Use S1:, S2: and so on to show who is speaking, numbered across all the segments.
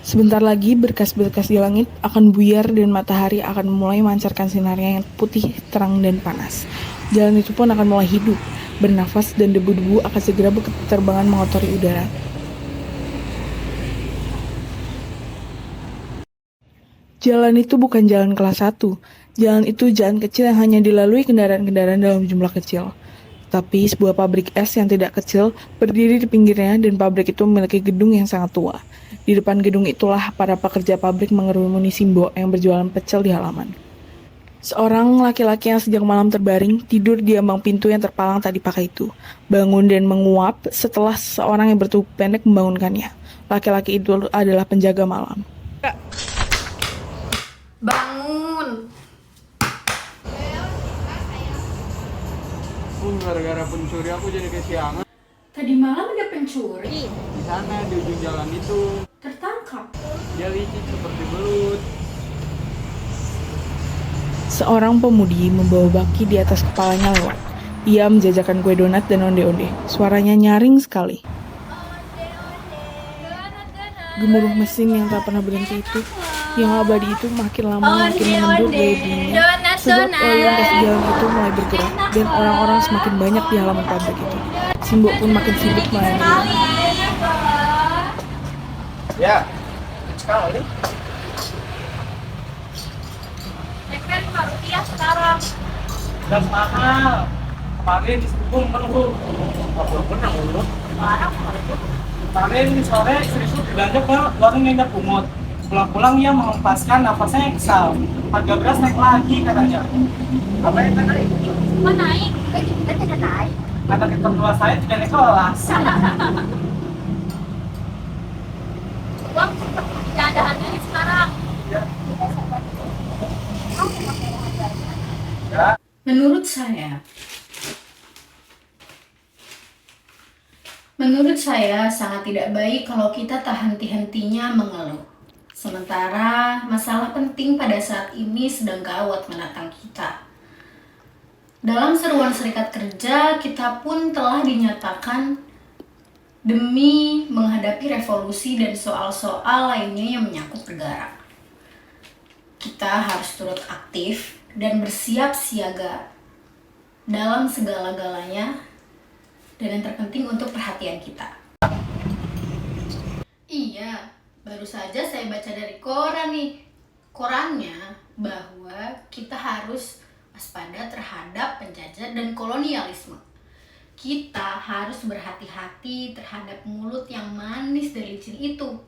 S1: Sebentar lagi berkas-berkas di langit akan buyar dan matahari akan mulai memancarkan sinarnya yang putih, terang, dan panas. Jalan itu pun akan mulai hidup, bernafas, dan debu-debu akan segera berterbangan mengotori udara. Jalan itu bukan jalan kelas 1. Jalan itu jalan kecil yang hanya dilalui kendaraan-kendaraan dalam jumlah kecil. Tapi sebuah pabrik es yang tidak kecil berdiri di pinggirnya dan pabrik itu memiliki gedung yang sangat tua. Di depan gedung itulah para pekerja pabrik mengerumuni Simbo yang berjualan pecel di halaman. Seorang laki-laki yang sejak malam terbaring tidur di ambang pintu yang terpalang tak dipakai itu. Bangun dan menguap setelah seorang yang bertubuh pendek membangunkannya. Laki-laki itu adalah penjaga malam.
S2: Bangun.
S3: Gara-gara pencuri aku jadi kesiangan.
S2: Tadi malam ada pencuri.
S3: Di sana di ujung jalan itu
S2: Tertangkap.
S3: dia licik seperti belut.
S1: Seorang pemudi membawa baki di atas kepalanya lewat. Ia menjajakan kue donat dan onde-onde. Suaranya nyaring sekali. Gemuruh mesin yang tak pernah berhenti itu, yang abadi itu makin lama makin mengendur gaya bunyinya. Sebab lalu lintas jalan itu mulai bergerak dan orang-orang semakin banyak di halaman pabrik itu. Simbo pun makin sibuk melayani.
S3: Ya, sekali.
S2: Ceker Rp5 sekarang.
S3: Dan mahal. Kemarin disebut penuh. Belum pernah urut. Kemarin sore istri belanja ke warung Nyonya Pungut. Pulang-pulang ia mengempaskan nafasnya yang kesal. Harga beras naik lagi katanya. Apa yang naik?
S2: Kok naik? Kita tidak naik.
S3: Kata ketua saya tidak naik kelas.
S2: Uang tidak ada harganya sekarang.
S3: Ya. Ya.
S2: Menurut saya sangat tidak baik kalau kita tak henti-hentinya mengeluh. Sementara masalah penting pada saat ini sedang gawat menatang kita. Dalam seruan serikat kerja, kita pun telah dinyatakan demi menghadapi revolusi dan soal-soal lainnya yang menyangkut negara. Kita harus turut aktif dan bersiap siaga dalam segala-galanya dan yang terpenting untuk perhatian kita. Iya, baru saja saya baca dari koran nih. Korannya bahwa kita harus waspada terhadap penjajah dan kolonialisme. Kita harus berhati-hati terhadap mulut yang manis dan licin itu.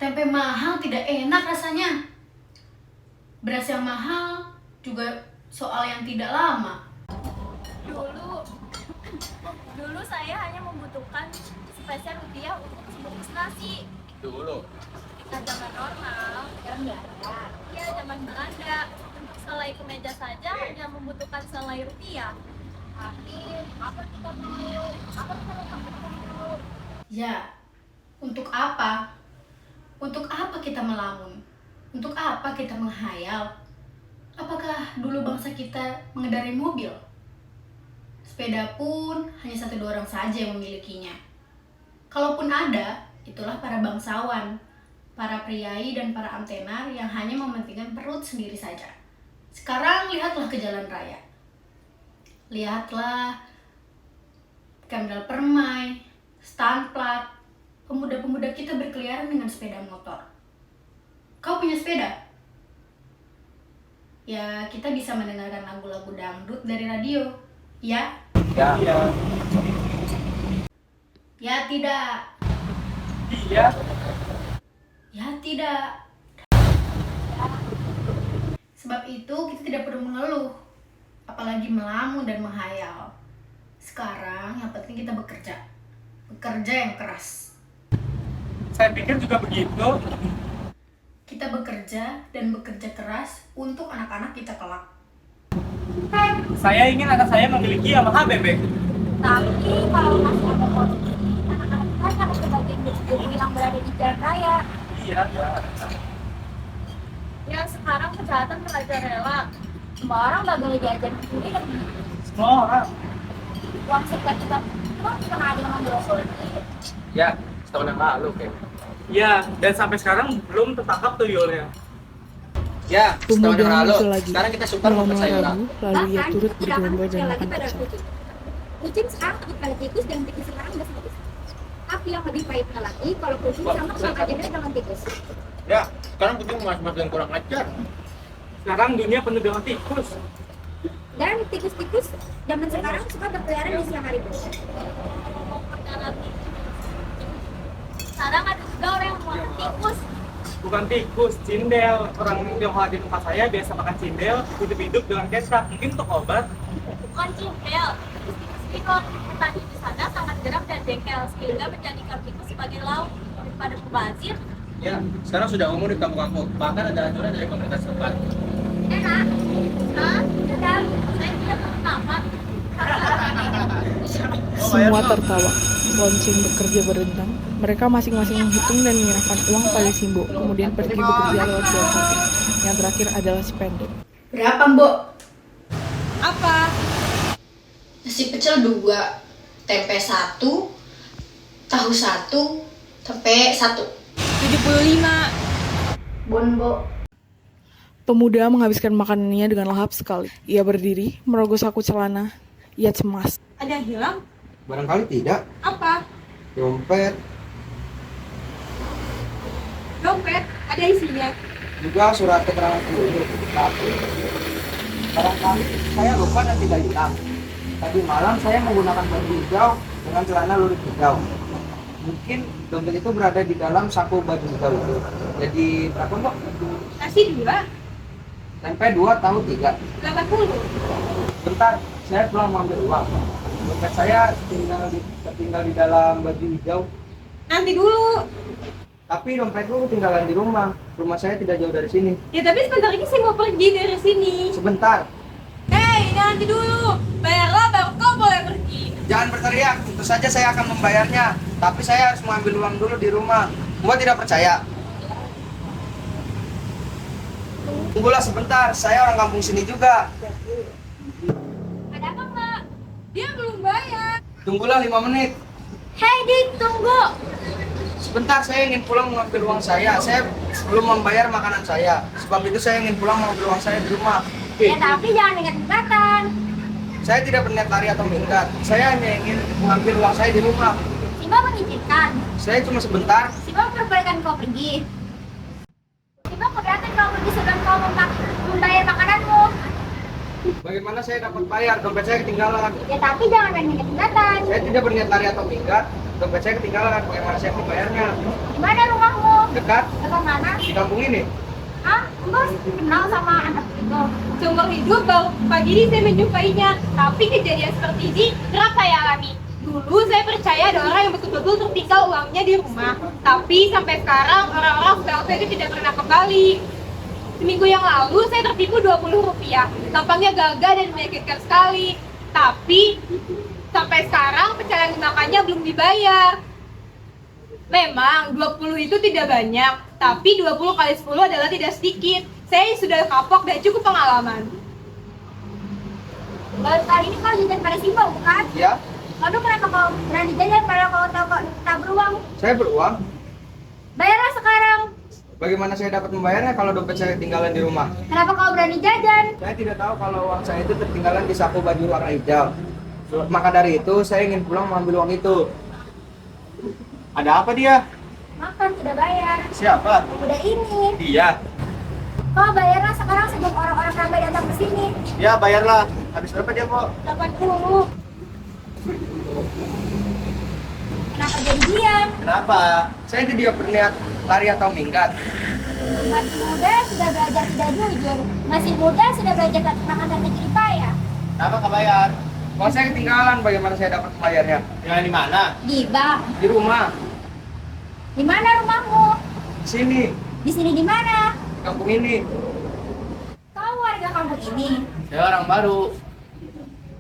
S2: Tempe mahal tidak enak rasanya. Beras yang mahal juga soal yang tidak lama.
S4: Dulu saya hanya membutuhkan sepeser rupiah untuk sebungkus nasi.
S3: Dulu.
S4: Ketika zaman normal, iya zaman Belanda, untuk selai kemeja saja hanya membutuhkan selai rupiah. Tapi apa kita mau? Apa kita mau?
S2: Ya, untuk apa? Untuk apa kita melamun? Untuk apa kita menghayal? Apakah dulu bangsa kita mengendarai mobil? Sepeda pun hanya 1-2 orang saja yang memilikinya. Kalaupun ada, itulah para bangsawan, para priai dan para antenar yang hanya mementingkan perut sendiri saja. Sekarang lihatlah ke jalan raya. Lihatlah Kendal Permai, Stanplat, pemuda-pemuda kita berkeliaran dengan sepeda motor. Kau punya sepeda? Ya, kita bisa mendengarkan lagu-lagu dangdut dari radio. Ya?
S3: Ya. Iya.
S2: Ya tidak.
S3: Iya.
S2: Ya tidak. Sebab itu kita tidak perlu mengeluh, apalagi melamun dan menghayal. Sekarang yang penting kita bekerja. Bekerja yang keras.
S3: Saya pikir juga begitu.
S2: Kita bekerja dan bekerja keras untuk anak-anak kita kelak.
S3: Saya ingin anak saya memiliki Yamaha bebek.
S4: Tapi kalau masih ada korupsi, anak-anak kita akan sebagian jadi yang berada di jalan raya.
S3: Iya.
S4: Ya sekarang kejahatan merajalela. Semua orang gak boleh diajar sendiri.
S3: Semua orang.
S4: Uang sekitar kita Emang pernah ada yang ngambil lagi?
S5: Ya, setahun yang lalu kayaknya.
S3: Ya, dan sampai sekarang belum tertangkap tuyulnya.
S5: Ya, setahun
S1: Pemuda
S5: yang lalu.
S1: muncul lagi.
S5: Sekarang kita suka
S1: Malam
S5: makan sayuran.
S1: ragu, lalu ia turut
S4: tidak akan
S1: bergambar dan
S4: percaya lagi
S1: makan
S4: pada
S1: bakso.
S4: kucing. Kucing sekarang takut pada tikus dan tikus sekarang udah sama tikus. Tapi yang lebih pahitnya lagi, kalau kucing sama aja dengan tikus.
S5: Ya, sekarang kucing mas-mas dan kurang ajar.
S3: Sekarang dunia penuh dengan tikus.
S4: Dan tikus-tikus zaman sekarang suka berkeliaran di siang hari.
S6: Sekarang ada juga orang yang mau tikus.
S3: Bukan tikus, cindel. Orang yang di tempat saya biasa makan cindel, hidup-hidup dengan kecap. Mungkin untuk obat.
S6: Bukan cindel. Tikus itu petani di sana sangat geram dan jengkel sehingga menjadikan tikus sebagai lauk daripada pembazir.
S5: Ya, sekarang sudah umum di kampung-kampung. Bahkan ada anjuran dari komunitas setempat.
S6: Enak. Hah? Sedang. Saya tidak pertama.
S1: Semua tertawa. Lonceng bekerja berdentang. Mereka masing-masing menghitung dan menyerahkan uang pada Simbo, kemudian pergi bekerja lewat jalan samping. Yang terakhir adalah si pendek.
S2: Berapa, Mbok?
S7: Apa?
S2: Nasi pecel 2, tempe 1, tahu 1, tempe 1.
S7: 75.
S2: Bon, Mbok.
S1: Pemuda menghabiskan makanannya dengan lahap sekali. Ia berdiri, merogoh saku celana. Ia cemas.
S7: Ada yang hilang?
S5: Barangkali tidak.
S7: Apa?
S5: Dompet,
S7: Dompet? Ada isinya?
S5: juga surat keterangan penduduk. Tapi, barangkali saya lupa dan tidak hilang. Tadi malam saya menggunakan baju hijau dengan celana lurik hijau. Mungkin dompet itu berada di dalam saku baju hijau itu. Jadi berapa mbak?
S7: Nasi 2?
S5: Tempe 2 tahu 3.
S7: 80.
S5: Bentar, saya pulang mengambil uang. Dompet saya tinggal di dalam baju hijau.
S7: Nanti dulu.
S5: Tapi dompetku ketinggalan di rumah. Rumah saya tidak jauh dari sini.
S7: Ya tapi sebentar lagi saya mau pergi dari sini.
S5: Sebentar,
S7: Hei, nanti dulu. Bayarlah baru kau boleh pergi.
S5: jangan berteriak. Tentu saja saya akan membayarnya. Tapi saya harus mengambil uang dulu di rumah. Mbak tidak percaya? Tunggulah sebentar, saya orang kampung sini juga.
S4: Ada apa, Mbak?
S7: Dia belum bayar.
S5: Tunggulah 5 menit.
S4: Hei, Dik, tunggu.
S5: Sebentar, saya ingin pulang mengambil uang saya. Saya belum membayar makanan saya. Sebab itu saya ingin pulang mengambil uang saya di rumah.
S4: Ya, tapi jangan ingat ingatan.
S5: Saya tidak berniat lari atau minggat. Saya hanya ingin mengambil uang saya di rumah.
S4: Simba mengizinkan.
S5: Saya cuma sebentar.
S4: Simba memperbolehkan kau pergi. Simba keberatan kau pergi sebelum kau membayar makananmu.
S5: Bagaimana saya dapat bayar? Dompet saya ketinggalan.
S4: Ya, tapi jangan main ingat ingatan.
S5: Saya tidak berniat lari atau minggat. Dompet saya ketinggalan. Bagaimana saya membayarnya?
S4: Di mana rumahmu?
S5: Dekat
S4: Dekat mana?
S5: di kampung ini.
S4: Hah? Bos, kenal sama anak itu.
S7: Seumur hidup baru pagi ini saya menjumpainya. Tapi kejadian seperti ini kerap saya alami. Dulu saya percaya ada orang yang betul-betul tertinggal uangnya di rumah. Tapi sampai sekarang orang-orang setahu saya itu tidak pernah kembali. Seminggu yang lalu saya tertipu 20 rupiah. Tampaknya gagah dan menyakitkan sekali. Tapi sampai sekarang pecahan makannya belum dibayar. Memang 20 itu tidak banyak, tapi 20 kali 10 adalah tidak sedikit. Saya sudah kapok dan cukup pengalaman.
S4: Baru kali ini kau jajan pada Simba, bukan?
S5: Ya,
S4: Lalu kenapa kau berani jajan padahal kau tahu kau tak beruang?
S5: saya beruang.
S4: Bayarlah sekarang.
S5: Bagaimana saya dapat membayarnya kalau dompet saya ketinggalan di rumah?
S4: Kenapa kau berani jajan?
S5: Saya tidak tahu kalau uang saya itu ketinggalan di saku baju warna hijau. Maka dari itu, saya ingin pulang mengambil uang itu. Ada apa dia?
S4: Makan tidak bayar.
S5: Siapa?
S4: Udah ini.
S5: Dia.
S4: Kau bayarlah sekarang sebelum orang-orang ramai datang ke sini.
S5: Ya, bayarlah. Habis berapa dia, Pak?
S4: 80. Kenapa jadi diam?
S5: Kenapa? Saya tidak berniat lari atau minggat.
S4: Masih muda sudah belajar tidak jujur. Masih muda sudah belajar makan dan negeri payah.
S5: Kenapa kau bayar? Uang saya ketinggalan, bagaimana saya dapat membayarnya? Tinggal di mana?
S4: Di bank.
S5: Di rumah.
S4: Di mana rumahmu?
S5: Di sini.
S4: Di sini di mana?
S5: Di kampung ini.
S4: Kau warga kampung ini.
S5: Saya orang baru.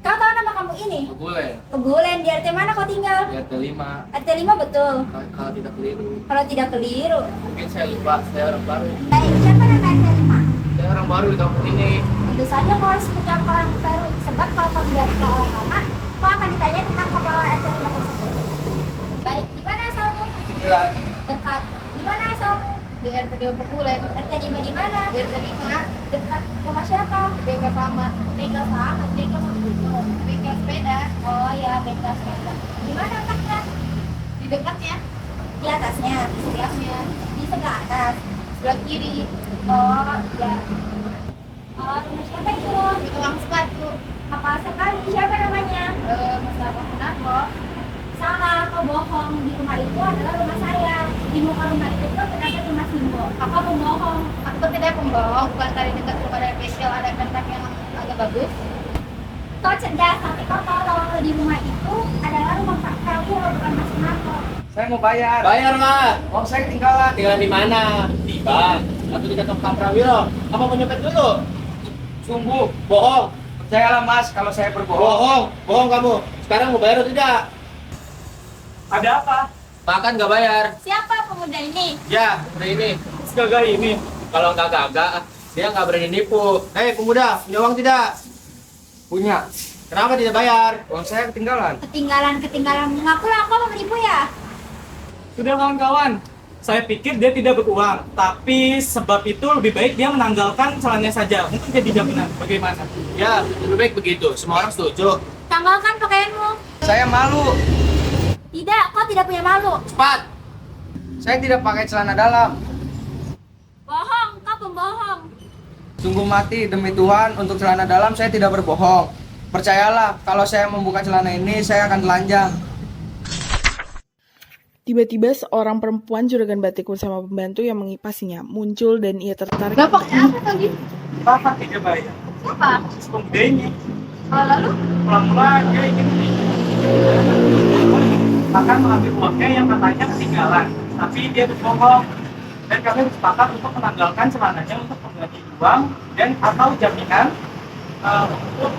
S4: Kau tahu nama kampung ini?
S5: Boleh.
S4: Kebulen. Di RT mana kau tinggal?
S5: Ya, terima.
S4: RT 5 betul.
S5: Kalau tidak keliru.
S4: Kalau tidak keliru.
S5: Mungkin saya lupa, saya orang baru.
S4: Baik, siapa nama RT 5?
S5: Saya orang baru di kampung ini.
S4: Tentu saja kau harus menjawab orang baru. Sebab kalau kau tidak orang lama, kau akan ditanya tentang kepala RT 5
S5: Dekat.
S6: Dekat. Di mana Sob? Di RT Populer. RT di mana? Di RT 5. Dekat rumah siapa? Bengkel sama. Bengkel sama. Bengkel sama. Bengkel sepeda. Oh ya, bengkel sepeda. Di mana letaknya? Di dekatnya. Di atasnya, di sebelahnya. Di sebelah atas. Sebelah kiri. Oh ya. Oh, rumah siapa itu? Di tukang sepatu. Apa sekali? Siapa namanya? Mustafa Sunarko. Salah, kau bohong. Di rumah itu adalah rumah saya. Di muka rumah itu tuh terdapat rumah Simbo. Kakak membohong. Aku tidak pembohong. Bukan tadi dekat rumah dari bengkel ada kentak yang agak bagus. Kau cerdas, tapi kau tahu kalau di rumah itu adalah rumah Pak Prabowo, bukan Mas Sunarko.
S5: Saya mau bayar.
S3: Bayar lah.
S5: Uang saya ketinggalan.
S3: Tinggal di mana? Di bank. Atau di kantor Pak Prawiro? Apa mau nyopet dulu?
S5: Sungguh.
S3: Bohong.
S5: Percayalah Mas kalau saya berbohong.
S3: Bohong. Bohong kamu. Sekarang mau bayar atau tidak? Ada apa? Makan nggak bayar.
S6: Siapa pemuda ini?
S3: Ya, udah ini.
S5: Segagah ini.
S3: Kalau nggak gagak, dia nggak berani nipu. Hei pemuda, punya uang tidak?
S5: Punya.
S3: Kenapa tidak bayar?
S5: Uang saya ketinggalan.
S6: Ketinggalan. Mengaku lah kau mau menipu ya?
S8: Sudah kawan-kawan, saya pikir dia tidak beruang, tapi sebab itu lebih baik dia menanggalkan celananya saja untuk jadi jaminan. Bagaimana?
S3: Ya, lebih baik begitu. Semua orang setuju.
S6: Tanggalkan pakaianmu.
S5: Saya malu.
S6: Tidak, kau tidak punya malu.
S3: Cepat.
S5: Saya tidak pakai celana dalam.
S6: Bohong, kau pembohong.
S5: Sungguh mati demi Tuhan untuk celana dalam saya tidak berbohong. Percayalah kalau saya membuka celana ini saya akan telanjang.
S1: Tiba-tiba seorang perempuan juragan batik bersama pembantu yang mengipasinya muncul dan ia tertarik.
S7: Bapak apa tadi?
S8: Bapak tidak bayar.
S7: Siapa?
S8: Pemuda ini
S7: Lalu?
S8: pulang-pulang dia ingin akan mengambil uangnya yang katanya ketinggalan, tapi dia berbohong. Dan kami bersepakat untuk menanggalkan celananya untuk mengganti uang dan atau jaminan untuk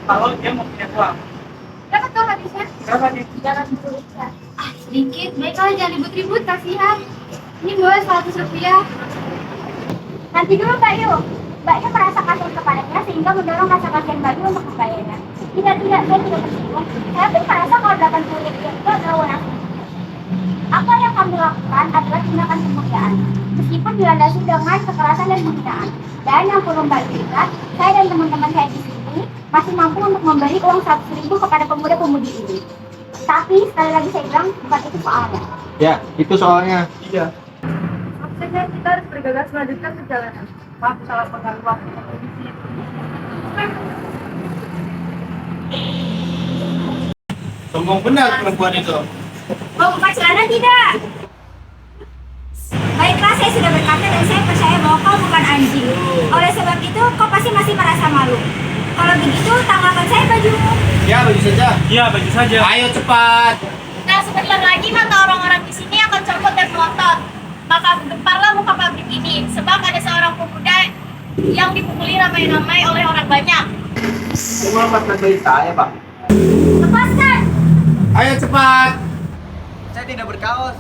S8: kalau dia mau punya uang.
S7: Berapa tuh habisnya?
S8: Berapa nih?
S6: Jangan bercerita.
S7: Sedikit, baiklah jangan ribut-ribut, kasihan. Ini boleh 100 rupiah.
S6: Nanti dulu Mbak Yu. Mbaknya merasa kasihan kepadanya sehingga mendorong rasa kasihan Mbak Yu untuk membayarnya. Tidak, saya tidak tersinggung. Saya pun merasa kalau 80 rupiah itu adalah wewenang. Apa yang kami lakukan adalah tindakan kemanusiaan. Meskipun dilandasi dengan kekerasan dan penghinaan. Dan yang perlu Mbak Yu ingat, saya dan teman-teman saya di sini masih mampu untuk memberi uang 100.000 kepada pemuda-pemudi ini. Tapi sekali lagi saya bilang, bukan itu soalnya.
S3: Ya, itu soalnya.
S5: Iya.
S7: Maksudnya kita harus bergegas melanjutkan perjalanan.
S8: Maaf, salah pengaruh waktu kondisi.
S3: Sombong benar perempuan itu.
S6: Mau buka celana tidak? Baiklah, saya sudah berkata dan saya percaya bahwa kau bukan anjing. Oleh sebab itu, kau pasti masih merasa malu. Kalau begitu, tanggalkan saya bajumu.
S3: Ya, baju saja.
S8: Iya, baju saja.
S3: Ayo cepat.
S4: Nah, sebentar lagi mata orang-orang di sini akan copot dan melotot. Maka gemparlah muka pabrik ini, sebab ada seorang pemuda yang dipukuli ramai-ramai oleh orang banyak.
S5: Semua lepaskan bayi saya, Pak.
S6: Lepaskan!
S3: Ayo cepat.
S5: Saya tidak berkaos.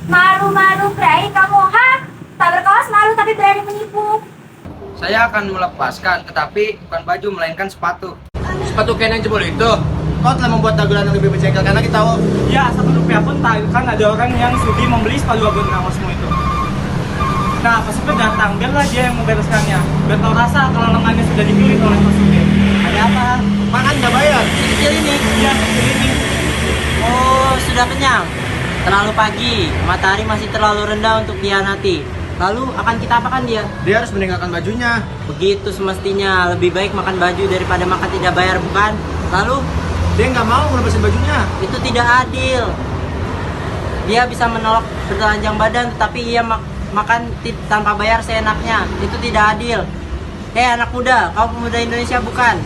S6: Malu-malu berani kamu, ha? Tak berkaos malu tapi berani menipu.
S5: Saya akan melepaskan, tetapi bukan baju melainkan sepatu.
S3: Sepatu Ken yang jebol itu. Kau telah membuat dagelan yang lebih berjengkel karena kita tahu.
S8: Ya, 1 rupiah pun kan ada orang yang sudi membeli sepatu agun nawasmu itu. Nah, pas itu datang, biarlah dia yang membereskannya. Biar tahu rasa kalau lengannya sudah dipilih oleh Pak Sudi.
S3: Ada apa? Makan nggak bayar.
S9: Kecil ini.
S8: Iya, seperti ini.
S9: Oh, sudah kenyang. Terlalu pagi, matahari masih terlalu rendah untuk dihianati. Lalu akan kita apakan dia?
S3: Dia harus meninggalkan bajunya.
S9: Begitu semestinya, lebih baik makan baju daripada makan tidak bayar, bukan? Lalu,
S3: Dia nggak mau ngelepasin bajunya.
S9: itu tidak adil. Dia bisa menolak bertelanjang badan, tetapi ia makan tanpa bayar seenaknya. Itu tidak adil. Hei anak muda, kau pemuda Indonesia bukan?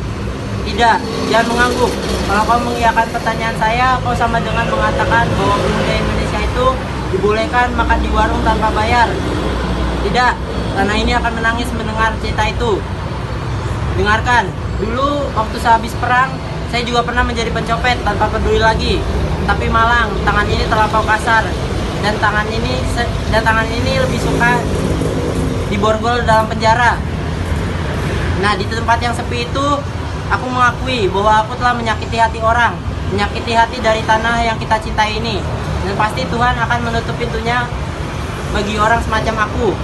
S9: Tidak, jangan mengangguk. Kalau kau mengiyakan pertanyaan saya, kau sama dengan mengatakan bahwa pemuda Indonesia itu dibolehkan makan di warung tanpa bayar. Tidak, tanah ini akan menangis mendengar cerita itu. Dengarkan, dulu waktu sehabis perang, saya juga pernah menjadi pencopet tanpa peduli lagi. Tapi malang, tangan ini terlampau kasar. Dan tangan ini lebih suka diborgol dalam penjara. Nah, di tempat yang sepi itu, aku mengakui bahwa aku telah menyakiti hati orang. menyakiti hati dari tanah yang kita cintai ini. Dan pasti Tuhan akan menutup pintunya bagi orang semacam aku.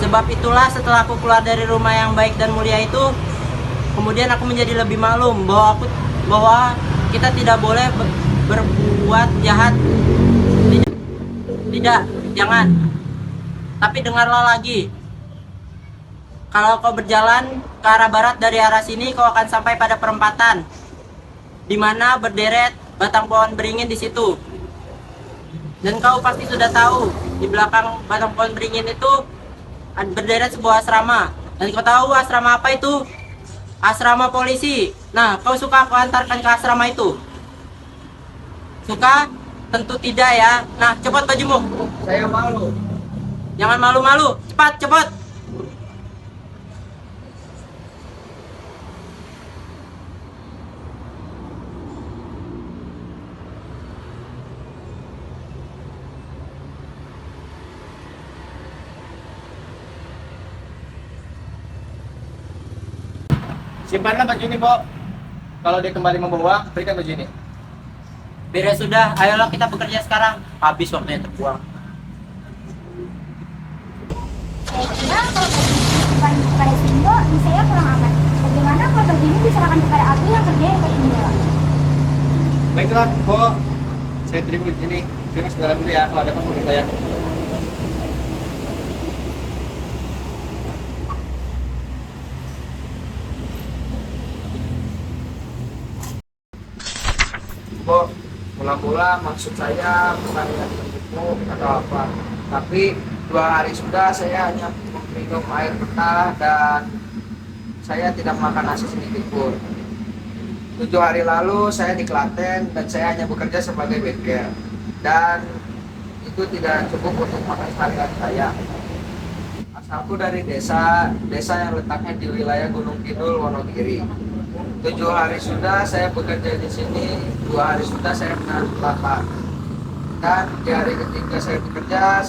S9: Sebab itulah setelah aku keluar dari rumah yang baik dan mulia itu, kemudian aku menjadi lebih maklum bahwa kita tidak boleh berbuat jahat. Tidak, jangan. Tapi dengarlah lagi. Kalau kau berjalan ke arah barat dari arah sini, kau akan sampai pada perempatan, di mana berderet batang pohon beringin di situ. Dan kau pasti sudah tahu, di belakang batang pohon beringin itu berderet sebuah asrama. Dan kau tahu asrama apa itu? Asrama polisi. Nah, kau suka aku antarkan ke asrama itu? Suka? Tentu tidak ya. Nah, cepat bajumu.
S5: Saya malu.
S9: Jangan malu-malu. Cepat, cepat.
S5: Simpanlah baju ini, Bo. Kalau dia kembali membawa, berikan baju ini.
S9: Beres sudah. Ayolah kita bekerja sekarang. Habis waktunya terbuang.
S6: Kira kalau baju ini kepada Sindo, saya kurang aman. Bagaimana kalau baju ini diserahkan kepada aku yang kerja yang paling jendela?
S5: Baiklah, Bo. Saya terima di sini. Terima segala dulu ya, kalau ada apa-apa saya. Bo, mula-mula maksud saya bukan menipu atau apa, tapi 2 hari sudah saya hanya minum air mentah dan saya tidak makan nasi sedikit pun. 7 hari lalu saya di Klaten dan saya hanya bekerja sebagai bengkel dan itu tidak cukup untuk makan sehari-hari saya. Asalku dari desa yang letaknya di wilayah Gunung Kidul, Wonogiri. 7 hari sudah saya bekerja di sini, 2 hari sudah saya menahan lapar. Dan di hari ketiga saya bekerja,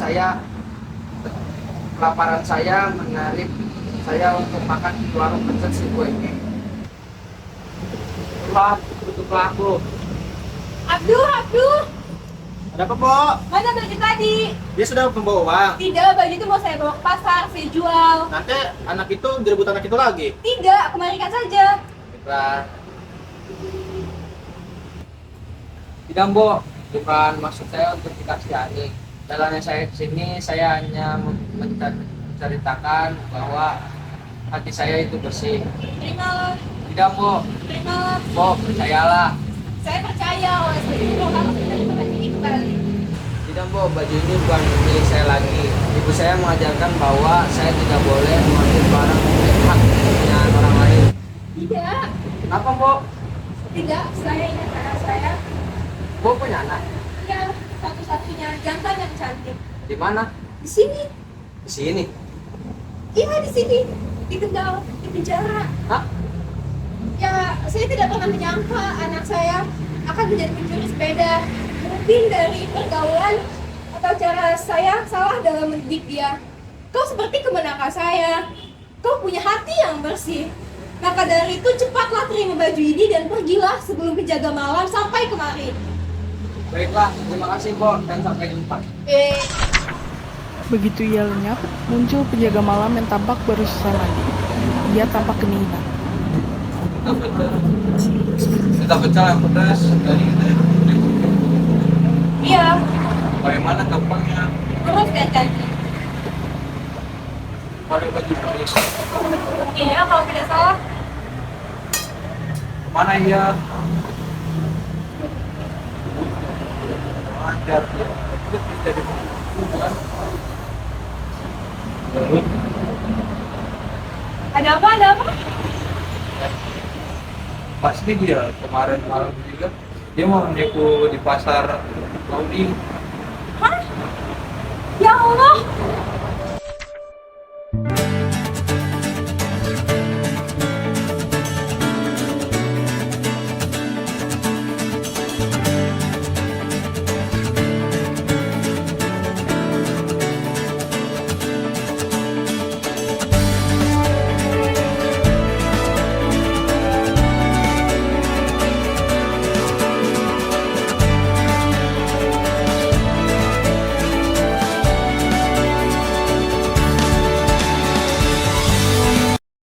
S5: kelaparan saya menarik saya untuk makan di warung pecel si Bu ini. Wah, tutuplah aku.
S7: Abdul,
S5: Ada apa, Po?
S7: mana baju tadi?
S5: Dia sudah membawa uang.
S7: Tidak, baju itu mau saya bawa ke pasar, saya jual.
S5: Nanti anak itu direbut anak itu lagi.
S7: Tidak, kembalikan saja.
S5: Baiklah. Tidak, Bo. Bukan maksud saya untuk dikasihani. Jalannya saya ke sini, saya hanya menceritakan bahwa hati saya itu bersih.
S7: Terimalah,
S5: Tidak, Bo.
S7: terimalah.
S5: Bo, percayalah.
S7: Saya percaya oleh baju itu kamu sudah dapat baju ini kembali.
S5: Tidak, Bo. Baju ini bukan milik saya lagi. Ibu saya mengajarkan bahwa saya tidak boleh mengambil barang milik hak punya orang lain.
S7: Tidak,
S5: Kenapa, Bo?
S7: tidak. Saya ingat anak saya.
S5: Bo punya anak?
S7: Ya, satu-satunya jantan yang cantik.
S5: Di mana?
S7: Di sini.
S5: Di sini.
S7: Iya, di sini. Di Kendal, di penjara.
S5: Hah?
S7: Ya, saya tidak pernah menyangka anak saya akan menjadi pencuri sepeda. Mungkin dari pergaulan atau cara saya salah dalam mendidik dia. Kau seperti kemenakan saya. Kau punya hati yang bersih. Maka dari itu cepatlah terima baju ini dan pergilah sebelum penjaga malam sampai kemari.
S5: Baiklah, terima kasih, Bo, dan sampai jumpa.
S1: Begitu ia lenyap, muncul penjaga malam yang tampak baru sesaat lagi. Dia tampak kedinginan.
S5: Kita pecah yang pedas dari
S7: Iya,
S5: bagaimana gampangnya
S7: terus dan cantik.
S5: pakai baju ini.
S7: Iya, kalau tidak salah.
S5: Mana ya? Wajar ya. Itu jadi bukan.
S7: Ada apa? Ada apa?
S5: Pasti dia kemarin malam juga dia mau menipu di pasar Laudi.
S7: Hah? Ya Allah,